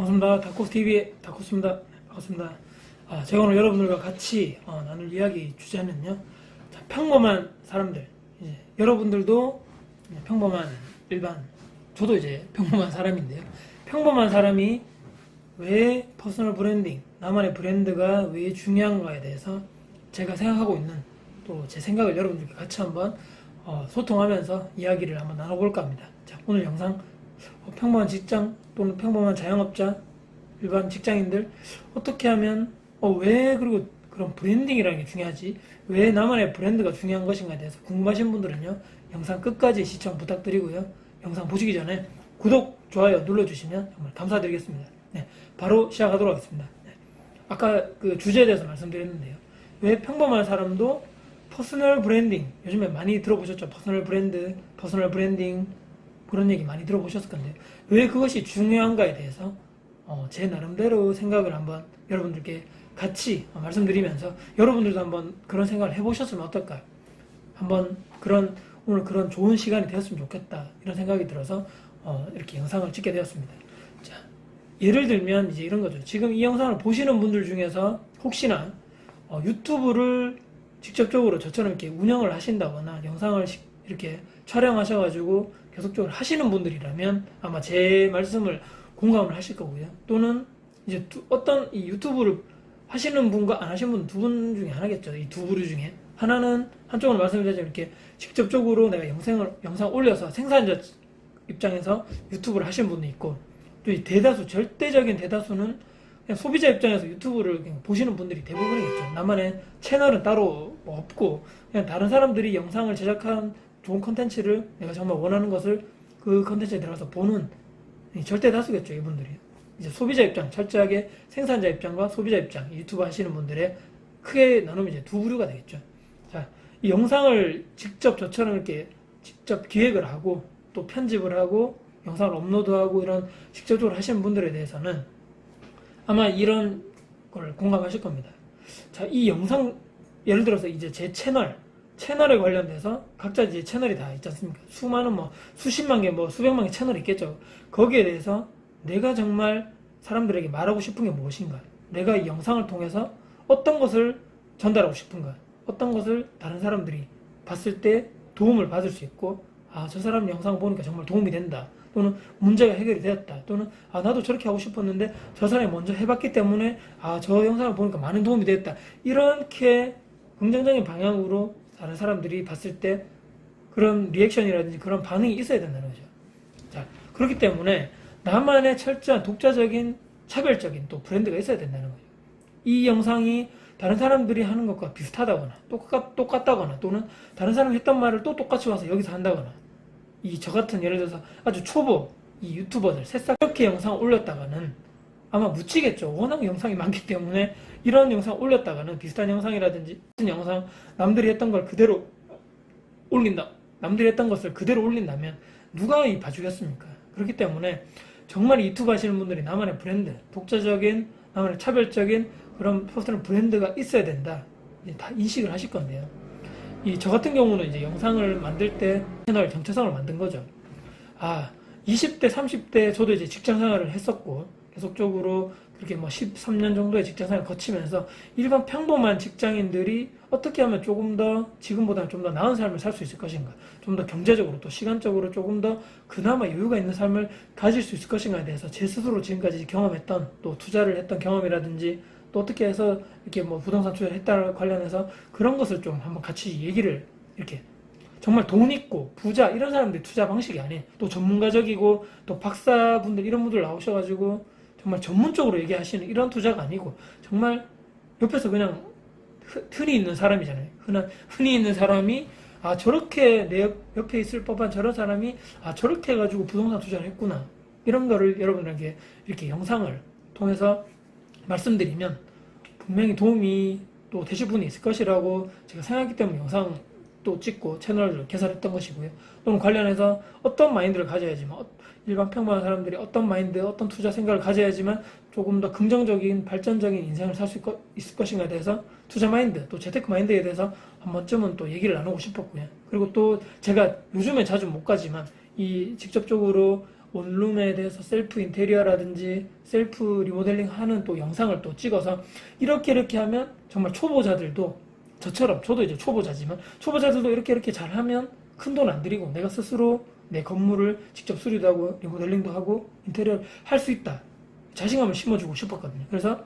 반갑습니다. 다코스TV의 다코스입니다. 반갑습니다. 제가 오늘 여러분들과 같이 나눌 이야기 주제는요. 자, 평범한 사람들. 이제 여러분들도 평범한 저도 이제 평범한 사람인데요. 평범한 사람이 왜 퍼스널 브랜딩, 나만의 브랜드가 왜 중요한가에 대해서 제가 생각하고 있는 또 제 생각을 여러분들과 같이 한번 소통하면서 이야기를 한번 나눠볼까 합니다. 자, 오늘 영상 평범한 직장 또는 평범한 자영업자, 일반 직장인들 어떻게 하면 왜 그리고 그런 브랜딩이라는 게 중요하지? 왜 나만의 브랜드가 중요한 것인가에 대해서 궁금하신 분들은요. 영상 끝까지 시청 부탁드리고요. 영상 보시기 전에 구독, 좋아요 눌러주시면 정말 감사드리겠습니다. 네, 바로 시작하도록 하겠습니다. 네. 아까 그 주제에 대해서 말씀드렸는데요. 왜 평범한 사람도 퍼스널 브랜딩, 요즘에 많이 들어보셨죠? 퍼스널 브랜드, 퍼스널 브랜딩 그런 얘기 많이 들어보셨을 건데요. 왜 그것이 중요한가에 대해서 제 나름대로 생각을 한번 여러분들께 같이 말씀드리면서 여러분들도 한번 그런 생각을 해보셨으면 어떨까요? 한번 오늘 그런 좋은 시간이 되었으면 좋겠다 이런 생각이 들어서 이렇게 영상을 찍게 되었습니다. 자, 예를 들면 이제 이런 거죠. 지금 이 영상을 보시는 분들 중에서 혹시나 유튜브를 직접적으로 저처럼 이렇게 운영을 하신다거나 영상을 이렇게 촬영하셔가지고 계속적으로 하시는 분들이라면 아마 제 말씀을 공감을 하실 거고요. 또는 이제 어떤 이 유튜브를 하시는 분과 안 하시는 분 두 분 중에 하나겠죠. 이 두 부류 중에 하나는 한쪽으로 말씀드리자면 이렇게 직접적으로 내가 영상 올려서 생산자 입장에서 유튜브를 하시는 분도 있고, 또 이 절대적인 대다수는 그냥 소비자 입장에서 유튜브를 그냥 보시는 분들이 대부분이겠죠. 나만의 채널은 따로 없고 그냥 다른 사람들이 영상을 제작한 좋은 컨텐츠를 내가 정말 원하는 것을 그 컨텐츠에 들어가서 보는 절대 다수겠죠. 이분들이 이제 소비자 입장, 철저하게 생산자 입장과 소비자 입장, 유튜브 하시는 분들의 크게 나누면 이제 두 부류가 되겠죠. 자, 이 영상을 직접 저처럼 이렇게 직접 기획을 하고 또 편집을 하고 영상을 업로드하고 이런 직접적으로 하시는 분들에 대해서는 아마 이런 걸 공감하실 겁니다. 자, 이 영상 예를 들어서 이제 제 채널에 관련돼서 각자 이제 채널이 다 있지 않습니까? 수많은 수십만 개 수백만 개 채널이 있겠죠. 거기에 대해서 내가 정말 사람들에게 말하고 싶은 게 무엇인가? 내가 이 영상을 통해서 어떤 것을 전달하고 싶은가? 어떤 것을 다른 사람들이 봤을 때 도움을 받을 수 있고, 저 사람 영상 보니까 정말 도움이 된다. 또는 문제가 해결이 되었다. 또는 나도 저렇게 하고 싶었는데 저 사람이 먼저 해봤기 때문에 저 영상을 보니까 많은 도움이 됐다. 이렇게 긍정적인 방향으로 다른 사람들이 봤을 때 그런 리액션이라든지 그런 반응이 있어야 된다는 거죠. 자, 그렇기 때문에 나만의 철저한 독자적인 차별적인 또 브랜드가 있어야 된다는 거죠. 이 영상이 다른 사람들이 하는 것과 비슷하다거나 똑같다거나 또는 다른 사람이 했던 말을 또 똑같이 와서 여기서 한다거나, 저 같은 예를 들어서 아주 초보 이 유튜버들 새싹 이렇게 영상 올렸다가는 아마 묻히겠죠. 워낙 영상이 많기 때문에 이런 영상 올렸다가는 비슷한 영상이라든지 같은 영상 남들이 했던 걸 그대로 올린다. 남들이 했던 것을 그대로 올린다면 누가 봐주겠습니까? 그렇기 때문에 정말 유튜브 하시는 분들이 나만의 브랜드, 독자적인 나만의 차별적인 그런 퍼스널 브랜드가 있어야 된다. 이제 다 인식을 하실 건데요. 저 같은 경우는 이제 영상을 만들 때 채널 정체성을 만든 거죠. 20대, 30대 저도 이제 직장 생활을 했었고 계속적으로 그렇게 13년 정도의 직장 생활을 거치면서 일반 평범한 직장인들이 어떻게 하면 조금 더 지금보다는 좀 더 나은 삶을 살 수 있을 것인가, 좀 더 경제적으로 또 시간적으로 조금 더 그나마 여유가 있는 삶을 가질 수 있을 것인가에 대해서 제 스스로 지금까지 경험했던 또 투자를 했던 경험이라든지 또 어떻게 해서 이렇게 부동산 투자를 했다 관련해서 그런 것을 좀 한번 같이 얘기를 이렇게 정말 돈 있고 부자 이런 사람들이 투자 방식이 아닌 또 전문가적이고 또 박사분들 이런 분들 나오셔가지고 정말 전문적으로 얘기하시는 이런 투자가 아니고 정말 옆에서 그냥 흔히 있는 사람이잖아요. 흔히 있는 사람이 저렇게 내 옆에 있을 법한 저런 사람이 저렇게 해가지고 부동산 투자를 했구나. 이런 거를 여러분들에게 이렇게 영상을 통해서 말씀드리면 분명히 도움이 또 되실 분이 있을 것이라고 제가 생각하기 때문에 영상 또 찍고 채널을 개설했던 것이고요. 또는 관련해서 어떤 마인드를 가져야지만 일반 평범한 사람들이 어떤 마인드, 어떤 투자 생각을 가져야지만 조금 더 긍정적인 발전적인 인생을 살 수 있을 것인가에 대해서 투자 마인드, 또 재테크 마인드에 대해서 한 번쯤은 또 얘기를 나누고 싶었고요. 그리고 또 제가 요즘에 자주 못 가지만 직접적으로 원룸에 대해서 셀프 인테리어라든지 셀프 리모델링 하는 또 영상을 또 찍어서 이렇게 하면 정말 초보자들도 저처럼 저도 이제 초보자지만 초보자들도 이렇게 잘하면 큰 돈 안 들이고 내가 스스로 내 건물을 직접 수리도 하고 리모델링도 하고 인테리어를 할 수 있다. 자신감을 심어주고 싶었거든요. 그래서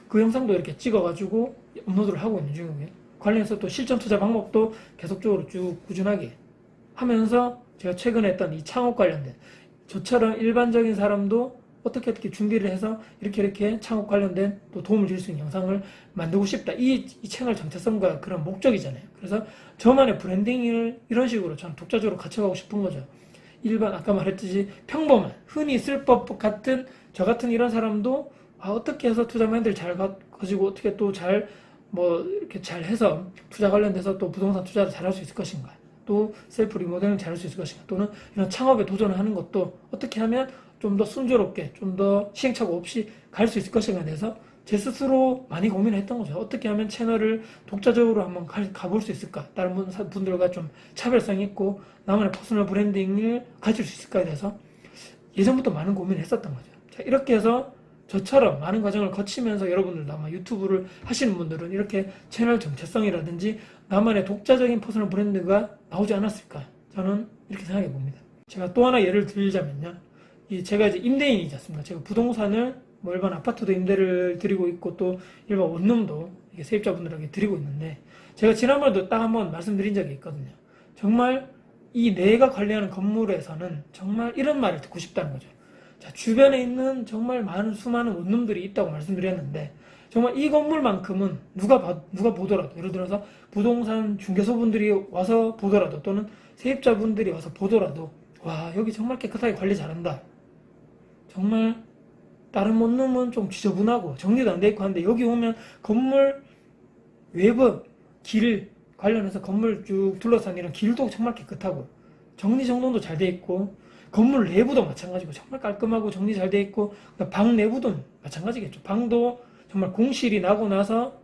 그 영상도 이렇게 찍어가지고 업로드를 하고 있는 중이고요. 관련해서 또 실전 투자 방법도 계속적으로 쭉 꾸준하게 하면서 제가 최근에 했던 이 창업 관련된 저처럼 일반적인 사람도 어떻게 준비를 해서 이렇게 창업 관련된 또 도움을 줄 수 있는 영상을 만들고 싶다. 이 채널 정체성과 그런 목적이잖아요. 그래서 저만의 브랜딩을 이런 식으로 저는 독자적으로 갖춰가고 싶은 거죠. 일반 아까 말했듯이 평범한 흔히 있을 법 같은 저 같은 이런 사람도 어떻게 해서 투자 마인드를 잘 가지고 어떻게 또 잘 이렇게 잘 해서 투자 관련돼서 또 부동산 투자를 잘 할 수 있을 것인가, 또 셀프 리모델링 잘 할 수 있을 것인가, 또는 이런 창업에 도전을 하는 것도 어떻게 하면 좀 더 순조롭게 좀 더 시행착오 없이 갈 수 있을 것인가에 대해서 제 스스로 많이 고민을 했던 거죠. 어떻게 하면 채널을 독자적으로 한번 가볼 수 있을까, 다른 분들과 좀 차별성 있고 나만의 퍼스널 브랜딩을 가질 수 있을까에 대해서 예전부터 많은 고민을 했었던 거죠. 자, 이렇게 해서 저처럼 많은 과정을 거치면서 여러분들도 아마 유튜브를 하시는 분들은 이렇게 채널 정체성이라든지 나만의 독자적인 퍼스널 브랜드가 나오지 않았을까, 저는 이렇게 생각해 봅니다. 제가 또 하나 예를 들자면요, 제가 이제 임대인이지 않습니까? 제가 부동산을 일반 아파트도 임대를 드리고 있고 또 일반 원룸도 세입자분들에게 드리고 있는데, 제가 지난번에도 딱 한번 말씀드린 적이 있거든요. 정말 이 내가 관리하는 건물에서는 정말 이런 말을 듣고 싶다는 거죠. 자, 주변에 있는 정말 많은 수많은 원룸들이 있다고 말씀드렸는데, 정말 이 건물만큼은 누가 보더라도, 예를 들어서 부동산 중개소분들이 와서 보더라도 또는 세입자분들이 와서 보더라도, 와, 여기 정말 깨끗하게 관리 잘한다. 정말 다른 원룸은 좀 지저분하고 정리도 안 돼 있고 한데 여기 오면 건물 외부 길 관련해서 건물 쭉 둘러싼 이런 길도 정말 깨끗하고 정리정돈도 잘 돼 있고, 건물 내부도 마찬가지고 정말 깔끔하고 정리 잘 돼 있고, 방 내부도 마찬가지겠죠. 방도 정말 공실이 나고 나서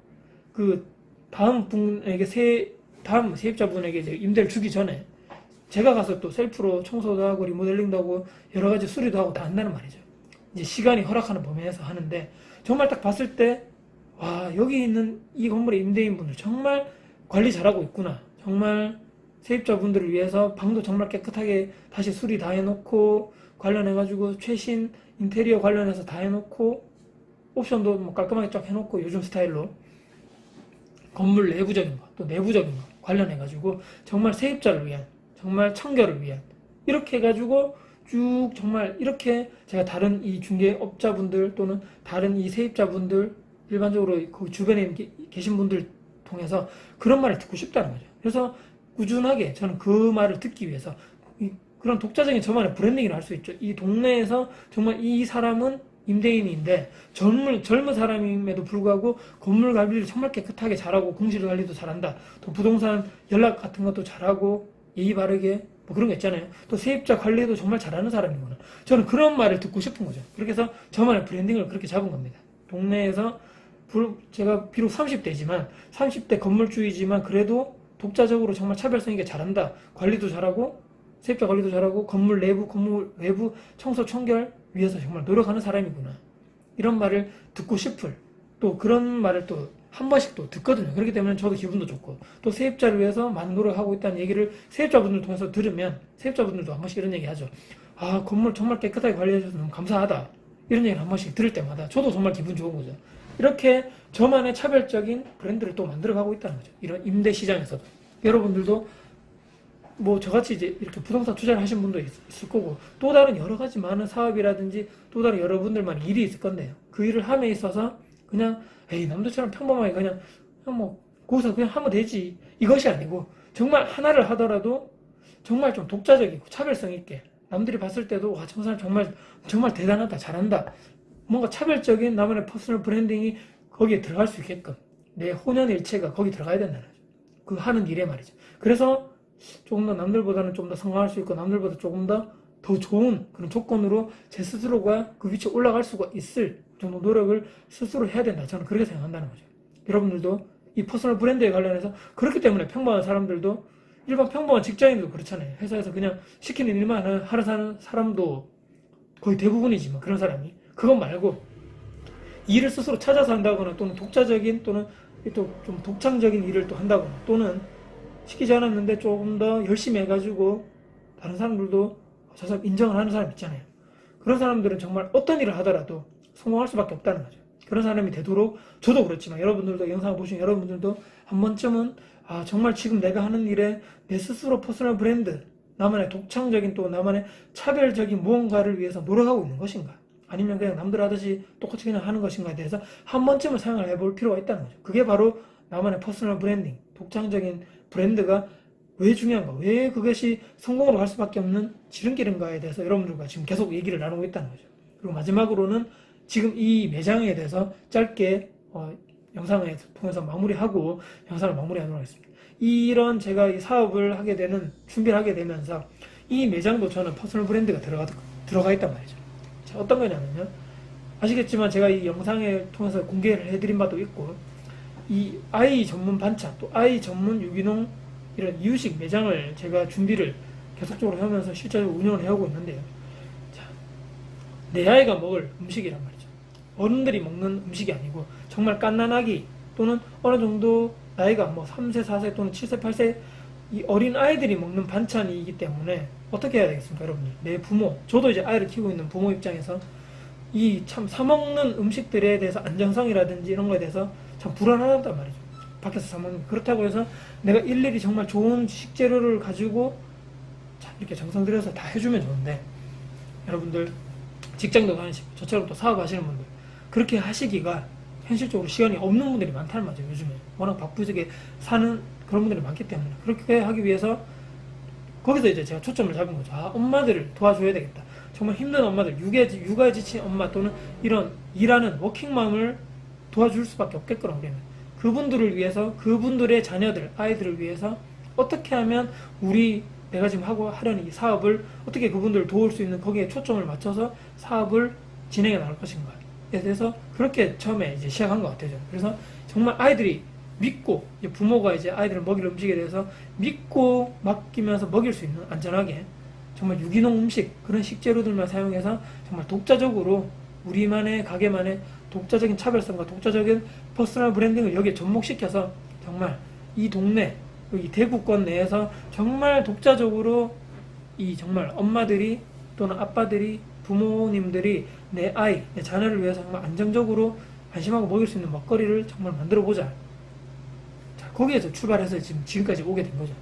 그 다음 세입자분에게 이제 임대를 주기 전에 제가 가서 또 셀프로 청소도 하고 리모델링도 하고 여러 가지 수리도 하고 다 한다는 말이죠. 이제 시간이 허락하는 범위 내에서 하는데, 정말 딱 봤을 때, 와, 여기 있는 이 건물의 임대인분들 정말 관리 잘하고 있구나. 정말 세입자분들을 위해서 방도 정말 깨끗하게 다시 수리 다 해놓고, 관련해가지고 최신 인테리어 관련해서 다 해놓고, 옵션도 깔끔하게 쫙 해놓고 요즘 스타일로 건물 내부적인 거, 또 내부적인 거 관련해가지고 정말 세입자를 위한, 정말 청결을 위한, 이렇게 해가지고 쭉 정말 이렇게 제가 다른 이 중개업자분들 또는 다른 이 세입자분들 일반적으로 그 주변에 계신 분들 통해서 그런 말을 듣고 싶다는 거죠. 그래서 꾸준하게 저는 그 말을 듣기 위해서 그런 독자적인 저만의 브랜딩을 할 수 있죠. 이 동네에서 정말 이 사람은 임대인인데 젊은 사람임에도 불구하고 건물 관리를 정말 깨끗하게 잘하고 공실 관리도 잘한다. 또 부동산 연락 같은 것도 잘하고 예의 바르게 그런 거 있잖아요. 또 세입자 관리도 정말 잘하는 사람이구나. 저는 그런 말을 듣고 싶은 거죠. 그렇게 해서 저만의 브랜딩을 그렇게 잡은 겁니다. 동네에서 제가 비록 30대지만 30대 건물주이지만 그래도 독자적으로 정말 차별성 있게 잘한다. 관리도 잘하고 세입자 관리도 잘하고 건물 내부 건물 외부 청소 청결 위해서 정말 노력하는 사람이구나. 이런 말을 듣고 싶을, 또 그런 말을 또 한 번씩 또 듣거든요. 그렇기 때문에 저도 기분도 좋고, 또 세입자를 위해서 많은 노력하고 있다는 얘기를 세입자분들 통해서 들으면 세입자분들도 한 번씩 이런 얘기 하죠. 아, 건물 정말 깨끗하게 관리해줘서 너무 감사하다. 이런 얘기를 한 번씩 들을 때마다 저도 정말 기분 좋은 거죠. 이렇게 저만의 차별적인 브랜드를 또 만들어가고 있다는 거죠. 이런 임대 시장에서도. 여러분들도 저같이 이제 이렇게 부동산 투자를 하신 분도 있을 거고, 또 다른 여러 가지 많은 사업이라든지 또 다른 여러분들만의 일이 있을 건데요. 그 일을 함에 있어서 그냥 남들처럼 평범하게 그냥 거기서 그냥 하면 되지, 이것이 아니고 정말 하나를 하더라도 정말 좀 독자적이고 차별성 있게 남들이 봤을 때도 와, 저 사람 정말 대단하다, 잘한다, 뭔가 차별적인 나만의 퍼스널 브랜딩이 거기에 들어갈 수 있게끔 내 혼연일체가 거기 들어가야 된다는 거죠. 그 하는 일에 말이죠. 그래서 조금 더 남들보다는 좀 더 성공할 수 있고 남들보다 조금 더 좋은 그런 조건으로 제 스스로가 그 위치에 올라갈 수가 있을 정도 노력을 스스로 해야 된다. 저는 그렇게 생각한다는 거죠. 여러분들도 이 퍼스널 브랜드에 관련해서 그렇기 때문에 평범한 사람들도 일반 평범한 직장인도 그렇잖아요. 회사에서 그냥 시키는 일만 하러 사는 사람도 거의 대부분이지만 그런 사람이 그것 말고 일을 스스로 찾아서 한다거나 또는 독자적인 또는 또 좀 독창적인 일을 또 한다거나 또는 시키지 않았는데 조금 더 열심히 해가지고 다른 사람들도 저 사람 인정을 하는 사람 있잖아요. 그런 사람들은 정말 어떤 일을 하더라도 성공할 수밖에 없다는 거죠. 그런 사람이 되도록 저도 그렇지만 여러분들도 영상을 보시는 여러분들도 한 번쯤은 정말 지금 내가 하는 일에 내 스스로 퍼스널 브랜드, 나만의 독창적인 또 나만의 차별적인 무언가를 위해서 노력하고 있는 것인가, 아니면 그냥 남들 하듯이 똑같이 그냥 하는 것인가에 대해서 한 번쯤은 생각을 해볼 필요가 있다는 거죠. 그게 바로 나만의 퍼스널 브랜딩, 독창적인 브랜드가 왜 중요한가, 왜 그것이 성공으로 갈 수밖에 없는 지름길인가에 대해서 여러분들과 지금 계속 얘기를 나누고 있다는 거죠. 그리고 마지막으로는 지금 이 매장에 대해서 짧게 영상을 통해서 마무리하고 영상을 마무리하도록 하겠습니다. 이런 제가 이 사업을 하게 되는, 준비를 하게 되면서 이 매장도 저는 퍼스널 브랜드가 들어가 있단 말이죠. 자, 어떤 거냐면요, 아시겠지만 제가 이 영상을 통해서 공개를 해드린 바도 있고, 이 아이 전문 반찬, 또 아이 전문 유기농 이런 이유식 매장을 제가 준비를 계속적으로 하면서 실제로 운영을 해오고 있는데요. 자, 내 아이가 먹을 음식이란 말이죠. 어른들이 먹는 음식이 아니고 정말 갓난아기 또는 어느 정도 나이가 뭐 3세, 4세 또는 7세, 8세 이 어린 아이들이 먹는 반찬이기 때문에 어떻게 해야 되겠습니까, 여러분들? 내 부모, 저도 이제 아이를 키우고 있는 부모 입장에서 이 참 사먹는 음식들에 대해서 안정성이라든지 이런 거에 대해서 참 불안하단 말이죠. 밖에서 사먹는. 그렇다고 해서 내가 일일이 정말 좋은 식재료를 가지고 참 이렇게 정성 들여서 다 해주면 좋은데, 여러분들 직장도 다니시고 저처럼 또 사업하시는 분들 그렇게 하시기가 현실적으로 시간이 없는 분들이 많다는 말이죠. 요즘에 워낙 바쁘게 사는 그런 분들이 많기 때문에 그렇게 하기 위해서 거기서 이제 제가 초점을 잡은 거죠. 엄마들을 도와줘야 되겠다. 정말 힘든 엄마들, 육아에 지친 엄마 또는 이런 일하는 워킹맘을 도와줄 수밖에 없겠구나. 우리는 그분들을 위해서, 그분들의 자녀들, 아이들을 위해서 어떻게 하면 내가 지금 하려는 이 사업을 어떻게 그분들을 도울 수 있는, 거기에 초점을 맞춰서 사업을 진행해 나갈 것인가에 대해서 그렇게 처음에 이제 시작한 것 같아요. 그래서 정말 아이들이 믿고, 부모가 이제 아이들을 먹일 음식에 대해서 믿고 맡기면서 먹일 수 있는, 안전하게 정말 유기농 음식, 그런 식재료들만 사용해서 정말 독자적으로 우리만의 가게만의 독자적인 차별성과 독자적인 퍼스널 브랜딩을 여기에 접목시켜서 정말 이 동네, 여기 대구권 내에서 정말 독자적으로 이 정말 엄마들이 또는 아빠들이, 부모님들이 내 아이, 내 자녀를 위해서 정말 안정적으로 안심하고 먹일 수 있는 먹거리를 정말 만들어 보자. 자, 거기에서 출발해서 지금까지 오게 된 거죠.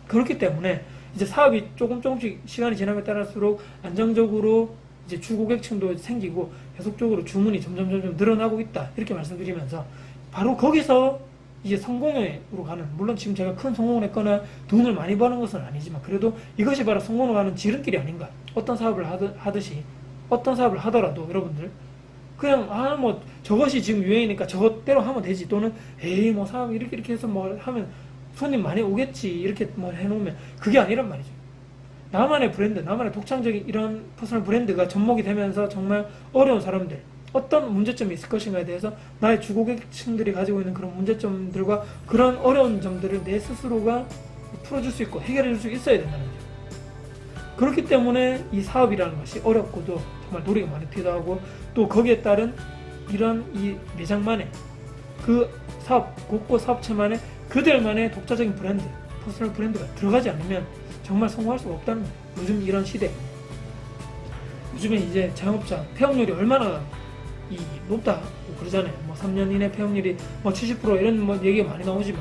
그렇기 때문에 이제 사업이 조금씩 시간이 지남에 따를수록 안정적으로 이제 주고객층도 생기고 계속적으로 주문이 점점 늘어나고 있다, 이렇게 말씀드리면서 바로 거기서 이제 성공으로 가는, 물론 지금 제가 큰 성공을 했거나 돈을 많이 버는 것은 아니지만 그래도 이것이 바로 성공으로 가는 지름길이 아닌가. 어떤 사업을 하듯이, 어떤 사업을 하더라도 여러분들 그냥 뭐 저것이 지금 유행이니까 저것대로 하면 되지, 또는 에이 뭐 사업 이렇게 해서 뭐 하면 손님 많이 오겠지, 이렇게 뭐 해놓으면 그게 아니란 말이죠. 나만의 브랜드, 나만의 독창적인 이런 퍼스널 브랜드가 접목이 되면서 정말 어려운 사람들, 어떤 문제점이 있을 것인가에 대해서 나의 주고객층들이 가지고 있는 그런 문제점들과 그런 어려운 점들을 내 스스로가 풀어줄 수 있고 해결해 줄 수 있어야 된다는 거죠. 그렇기 때문에 이 사업이라는 것이 어렵고도 정말 노력이 많이 필요하고, 또 거기에 따른 이런 이 매장만의, 그 사업, 곳곳 사업체만의 그들만의 독자적인 브랜드, 퍼스널 브랜드가 들어가지 않으면 정말 성공할 수가 없다는 거예요. 요즘 이런 시대, 요즘에 이제 자영업자 폐업률이 얼마나 높다 그러잖아요. 뭐 3년 이내 폐업률이 뭐 70% 이런 뭐 얘기가 많이 나오지만,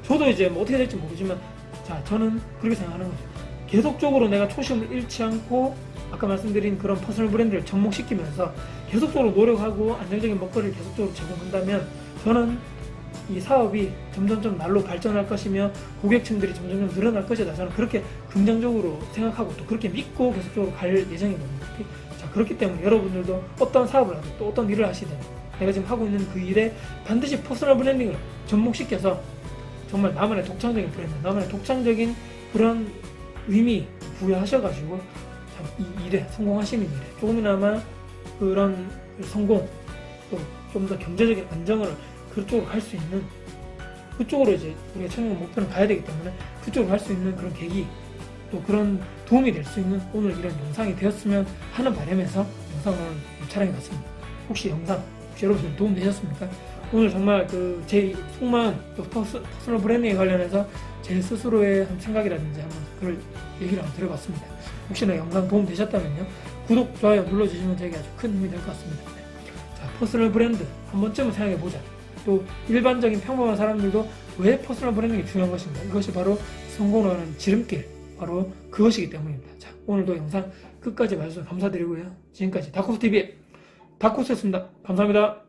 저도 이제 뭐 어떻게 될지 모르지만, 자, 저는 그렇게 생각하는 거죠. 계속적으로 내가 초심을 잃지 않고 아까 말씀드린 그런 퍼스널 브랜드를 접목시키면서 계속적으로 노력하고 안정적인 먹거리를 계속적으로 제공한다면 저는 이 사업이 점점점 날로 발전할 것이며 고객층들이 점점점 늘어날 것이다. 저는 그렇게 긍정적으로 생각하고 또 그렇게 믿고 계속적으로 갈 예정이거든요. 자, 그렇기 때문에 여러분들도 어떤 사업을 하든 또 어떤 일을 하시든 내가 지금 하고 있는 그 일에 반드시 퍼스널 브랜딩을 접목시켜서 정말 나만의 독창적인 브랜드, 나만의 독창적인 그런 의미 부여하셔가지고 참 이 일에 성공하시는 일에 조금이나마 그런 성공, 또 좀 더 경제적인 안정을 그쪽으로 갈 수 있는, 그쪽으로 이제 우리가 최종 목표는 가야 되기 때문에 그쪽으로 갈 수 있는 그런 계기, 또 그런 도움이 될 수 있는 오늘 이런 영상이 되었으면 하는 바람에서 영상을 촬영해봤습니다. 혹시 여러분 도움 되셨습니까? 오늘 정말 제 속마음 또 퍼스널 브랜딩에 관련해서 제 스스로의 생각이라든지 한번 그걸 얘기를 한번 드려봤습니다. 혹시나 영상 도움 되셨다면요, 구독, 좋아요 눌러주시면 저에게 아주 큰 힘이 될 것 같습니다. 자, 퍼스널 브랜드 한 번쯤은 생각해보자. 또 일반적인 평범한 사람들도 왜 퍼스널 브랜딩이 중요한 것인가? 이것이 바로 성공을 하는 지름길, 바로 그것이기 때문입니다. 자, 오늘도 영상 끝까지 봐주셔서 감사드리고요. 지금까지 다코스TV의 다코스였습니다. 감사합니다.